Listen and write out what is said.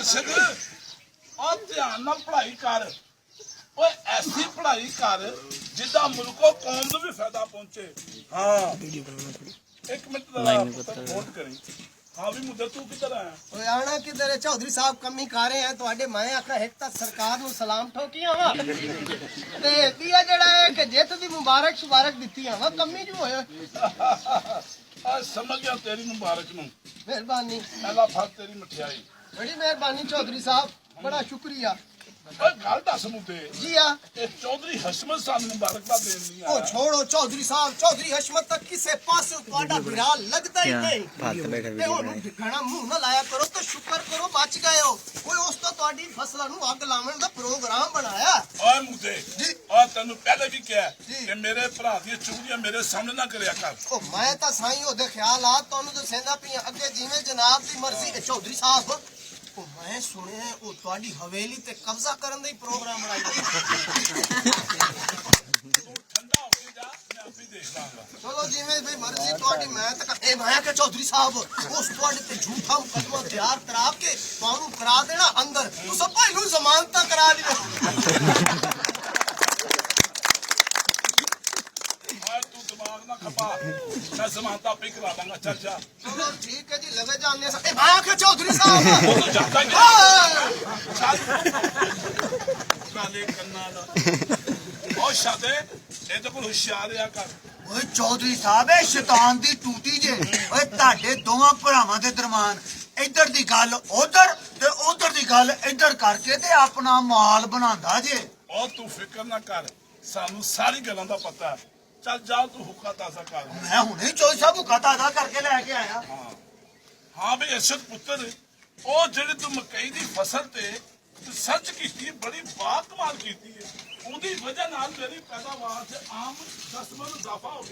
दर्शक और ध्यान नाल पढ़ाई कर ओए ऐसी पढ़ाई कर जिदा मुल्को कौम नूं भी फायदा पहुंचे। हाँ एक मिनट फोन करी। हाँ भी मुद्दा तू किधर आया? ओए आना किधर है? चौधरी साहब कमी कर रहे हैं तुहाडे। मैं आखा एक तां सरकार नूं सलाम ठोकी आवा ते दिया जड़ा है कि जित दी मुबारक दित्ती आवा कमी जो होया। आज समझ गया तेरी मुबारक नूं। मेहरबानी। पहला फल तेरी मिठाई। बड़ी मेहरबानी चौधरी साहब, बड़ा शुक्रिया। गल दस मुझे जी हाँ चौधरी हशमत साहब मुबारकबाद देन नहीं आया। ओ छोड़ो चौधरी साहब, चौधरी हशमत तक किसे पास तुहाडा बिराल लगता ही नहीं। ते हुण घना मुंह ना लाया करो तो शुक्र करो बच गए हो। कोई उस तो तुहाडी फसलां नूं अग लावण दा प्रोग्राम बनाया। ओए मुझे और तन्नू पहले भी कहा कि मेरे भरा दी चुगलियां मेरे सामने ना करया कर। ओ मैं तां साईं ओदे ख्यालात तुहानू दसेंदा पई अगे जिवें जनाब दी मर्जी। चौधरी साहब ओ मैं सुनिया ओ तुहाडी हवेली ते कब्जा करन दा ही प्रोग्राम बनाई। ठंडा हो जा मैं आप ही देख लांगा। चलो जिवें भी मर्जी तुहाडी। मैं तां ए मैं के चौधरी साहब उस तुहाडे ते झूठा मुकदमा तैयार करा के तुहानू करा देना अंदर। तू सब पहलू जमानत करा दी। दिमाग ना खपा मैं जमानता पे करा दूंगा। चाचा चलो ठीक है जी लगे जाने सा। ए भाया के चौधरी साहब वो तो जाता ही काले कन्ना दा ओ शादे ए तो कोई होशियार या कर। ओए चौधरी साहब ए शैतान दी टूटी जे। ओए ਤੁਹਾਡੇ ਦੋਵਾਂ ਭਰਾਵਾਂ ਦੇ ਦਰਮਾਨ ਇੱਧਰ ਦੀ ਗੱਲ ਉਧਰ ਤੇ ਉਧਰ ਦੀ ਗੱਲ ਇੱਧਰ ਕਰਕੇ ਤੇ ਆਪਣਾ ਮਾਲ ਬਣਾਉਂਦਾ ਜੇ। ओ तू फिक्र ना कर सानू सारी गल्लां दा पता है। चल जा तू हुक्का ताजा कर। ਮੈਂ ਹੁਣੇ ਹੀ ਚੌਧਰੀ ਸਾਹਿਬ ਨੂੰ ਖਾਤਾ ਅਦਾ ਕਰਕੇ ਲੈ ਕੇ ਆਇਆ। हाँ भी अरशद पुत्र ओ जेड़ी तू मकई दी फसल ते सच कीती बड़ी बाकमाल कीती है। ਉਹਦੀ ਵਜ੍ਹਾ ਨਾਲ ਮੇਰੀ ਪੈਦਾਵਾਰ 'ਚ ਆਮ 10 ਗੁਣਾ ਇਜ਼ਾਫਾ ਹੋ ਗਿਆ।